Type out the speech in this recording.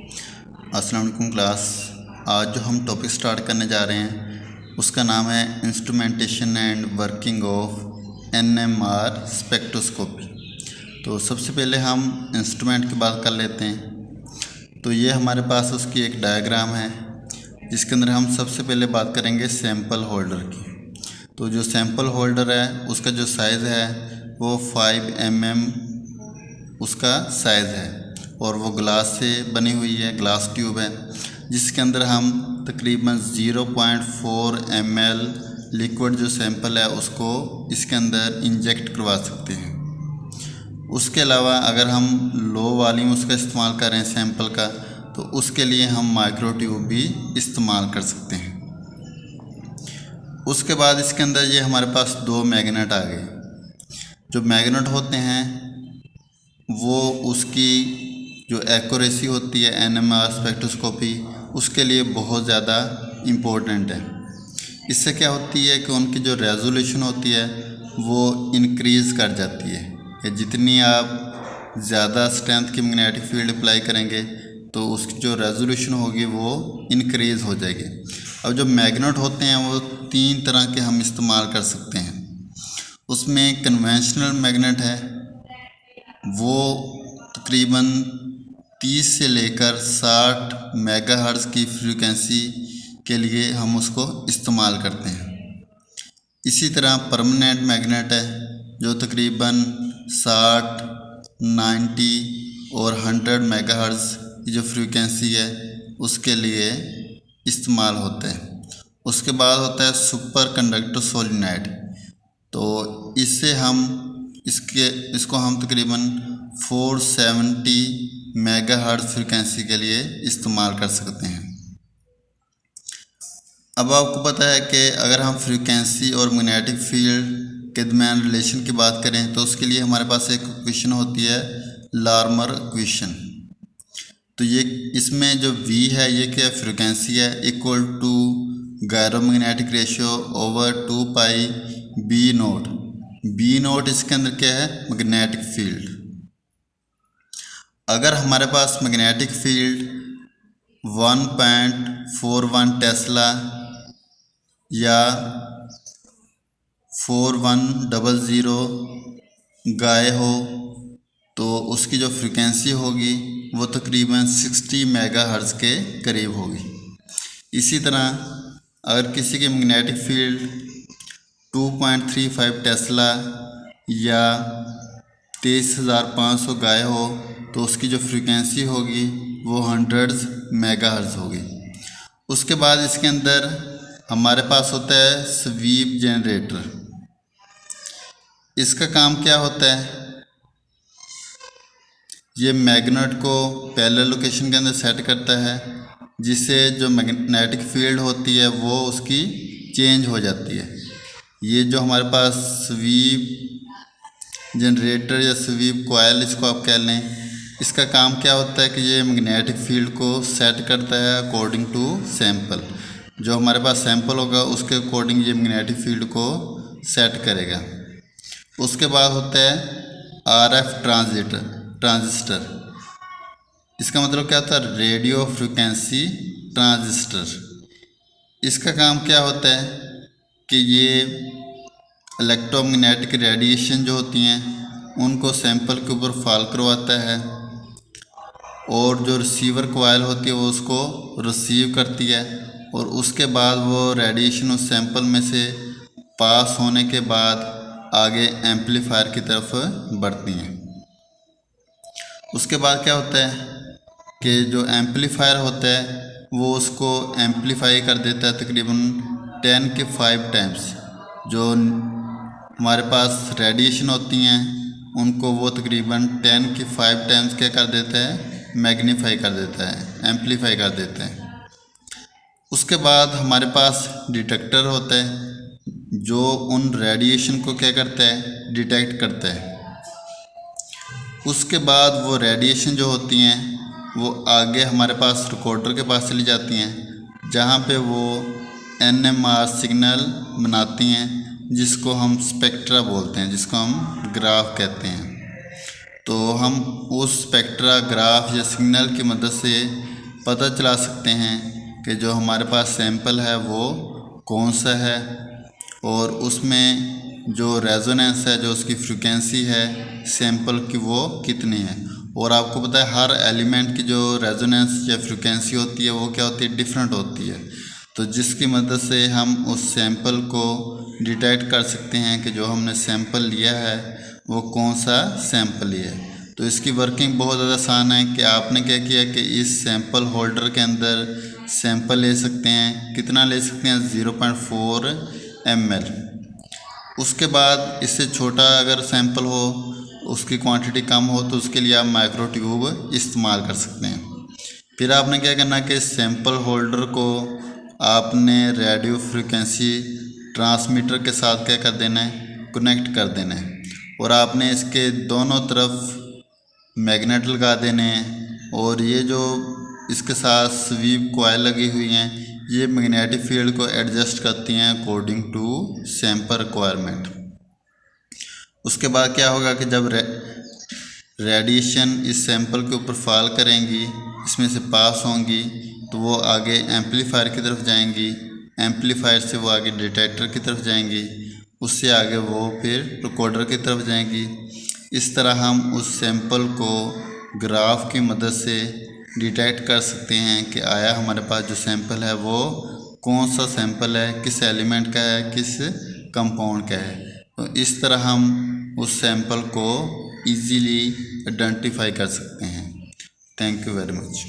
अस्सलाम वालेकुम क्लास। आज जो हम टॉपिक स्टार्ट करने जा रहे हैं उसका नाम है instrumentation and working of NMR spectroscopy. तो सबसे पहले हम इंस्ट्रूमेंट की बात कर लेते हैं। तो ये हमारे पास उसकी एक डायग्राम है जिसके अंदर हम सबसे पहले बात करेंगे सैंपल होल्डर की। तो जो सैंपल होल्डर है उसका जो साइज़ है वो 5 mm उसका साइज़ है और वो ग्लास से बनी हुई है, ग्लास ट्यूब है जिसके अंदर हम तकरीबन 0.4 ml लिक्विड जो सैंपल है उसको इसके अंदर इंजेक्ट करवा सकते हैं। उसके अलावा अगर हम लो वॉल्यूम उसका इस्तेमाल करें सैंपल का तो उसके लिए हम माइक्रो ट्यूब भी इस्तेमाल कर सकते हैं। उसके बाद इसके अंदर ये हमारे पास दो मैग्नेट आ गए। जो मैग्नेट होते हैं वो उसकी जो एक्यूरेसी होती है एनएमआर स्पेक्ट्रोस्कोपी उसके लिए बहुत ज़्यादा इम्पोर्टेंट है। इससे क्या होती है कि उनकी जो रेजोल्यूशन होती है वो इंक्रीज़ कर जाती है कि जितनी आप ज़्यादा स्ट्रेंथ की मैग्नेटिक फील्ड अप्लाई करेंगे तो उसकी जो रेजोल्यूशन होगी वो इंक्रीज़ हो जाएगी। अब जो मैग्नेट होते हैं वो 3 तरह के हम इस्तेमाल कर सकते हैं। उसमें कन्वेंशनल मैग्नेट है, वो तकरीबन 30 से लेकर 60 मेगाहर्ट्ज़ की फ्रीक्वेंसी के लिए हम उसको इस्तेमाल करते हैं। इसी तरह परमानेंट मैग्नेट है जो तकरीबन 60, 90 और 100 मेगाहर्ट्ज़ की जो फ्रीक्वेंसी है उसके लिए इस्तेमाल होता है। उसके बाद होता है सुपर कंडक्टर सोलेनोइड। तो इससे हम इसको हम तकरीबन 470 मेगाहर्ट्ज़ फ्रीक्वेंसी के लिए इस्तेमाल कर सकते हैं। अब आपको पता है कि अगर हम फ्रीक्वेंसी और मैग्नेटिक फील्ड के दरमियान रिलेशन की बात करें तो उसके लिए हमारे पास एक इक्वेशन होती है लार्मर इक्वेशन। तो ये इसमें जो V है ये क्या फ्रीक्वेंसी है equal to gyromagnetic ratio over 2 pi B naught. B naught इसके अंदर क्या है मैग्नेटिक फील्ड। अगर हमारे पास मैग्नेटिक फील्ड 1.41 टेस्ला या 4100 गाय हो तो उसकी जो फ्रीक्वेंसी होगी वो तकरीबन 60 मेगाहर्ट्ज़ के करीब होगी। इसी तरह अगर किसी की मैग्नेटिक फील्ड 2.35 टेस्ला या 23,500 गाय हो तो उसकी जो फ्रीक्वेंसी होगी वो 100 मेगाहर्ट्ज़ होगी। उसके बाद इसके अंदर हमारे पास होता है स्वीप जनरेटर। इसका काम क्या होता है, ये मैग्नेट को पैरेलल लोकेशन के अंदर सेट करता है जिससे जो मैग्नेटिक फील्ड होती है वो उसकी चेंज हो जाती है। ये जो हमारे पास स्वीप जनरेटर या स्वीप कॉइल इसको आप कह लें, इसका काम क्या होता है कि ये मैग्नेटिक फील्ड को सेट करता है अकॉर्डिंग टू सैंपल। जो हमारे पास सैंपल होगा उसके अकॉर्डिंग ये मैग्नेटिक फील्ड को सेट करेगा। उसके बाद होता है RF ट्रांजिस्टर। इसका मतलब क्या होता है रेडियो फ्रिक्वेंसी ट्रांजिस्टर। इसका काम क्या होता है कि ये इलेक्ट्रोमैग्नेटिक रेडिएशन जो होती हैं उनको सैंपल के ऊपर फॉल करवाता है और जो रिसीवर कॉइल होती है वो उसको रिसीव करती है और उसके बाद वो रेडिएशन उस सैंपल में से पास होने के बाद आगे एम्पलीफायर की तरफ बढ़ती हैं। उसके बाद क्या होता है कि जो एम्पलीफायर होता है वो उसको एम्पलीफाई कर देता है तकरीबन 10 के 5 टाइम्स। जो हमारे पास रेडिएशन होती हैं उनको वो तकरीबन 10 के 5 टाइम्स क्या कर देता है मैग्नीफाई कर देता है, एम्पलीफाई कर देता है। उसके बाद हमारे पास डिटेक्टर होता है जो उन रेडिएशन को क्या करता है डिटेक्ट करता है। उसके बाद वो रेडिएशन जो होती हैं वो आगे हमारे पास रिकॉर्डर के पास चली जाती हैं जहाँ पे वो एनएमआर सिग्नल बनाती हैं जिसको हम स्पेक्ट्रा बोलते हैं, जिसको हम ग्राफ कहते हैं। तो हम उस स्पेक्ट्रा ग्राफ या सिग्नल की मदद से पता चला सकते हैं कि जो हमारे पास सैंपल है वो कौन सा है और उसमें जो रेजोनेंस है, जो उसकी फ्रीक्वेंसी है सैंपल की, वो कितनी है। और आपको पता है हर एलिमेंट की जो रेजोनेंस या फ्रीक्वेंसी होती है वो क्या होती है, डिफरेंट होती है। तो जिसकी मदद से हम उस सैंपल को डिटेक्ट कर सकते हैं कि जो हमने सैंपल लिया है वो कौन सा सैंपल है। तो इसकी वर्किंग बहुत ज़्यादा आसान है कि आपने क्या किया कि इस सैंपल होल्डर के अंदर सैंपल ले सकते हैं। कितना ले सकते हैं, 0.4 ml। उसके बाद इससे छोटा अगर सैंपल हो, उसकी क्वांटिटी कम हो, तो उसके लिए आप माइक्रो ट्यूब इस्तेमाल कर सकते हैं। फिर आपने क्या करना है कि सैंपल होल्डर को आपने रेडियो फ्रिक्वेंसी ट्रांसमीटर के साथ क्या कर देना है, कनेक्ट कर देना है। और आपने इसके दोनों तरफ मैग्नेट लगा देने हैं। और ये जो इसके साथ स्वीप कॉइल लगी हुई हैं, ये मैग्नेटिक फील्ड को एडजस्ट करती हैं अकॉर्डिंग टू सैंपल रिक्वायरमेंट। उसके बाद क्या होगा कि जब रेडिएशन इस सैंपल के ऊपर फॉल करेंगी, इसमें से पास होंगी, तो वो आगे एम्पलीफायर की तरफ जाएंगी, एम्पलीफायर से वो आगे डिटेक्टर की तरफ जाएंगी, उससे आगे वो फिर रिकॉर्डर की तरफ जाएंगी। इस तरह हम उस सैंपल को ग्राफ की मदद से डिटेक्ट कर सकते हैं कि आया हमारे पास जो सैंपल है वो कौन सा सैंपल है, किस एलिमेंट का है, किस कंपाउंड का है। तो इस तरह हम उस सैंपल को इजीली आइडेंटिफाई कर सकते हैं। Thank you very much.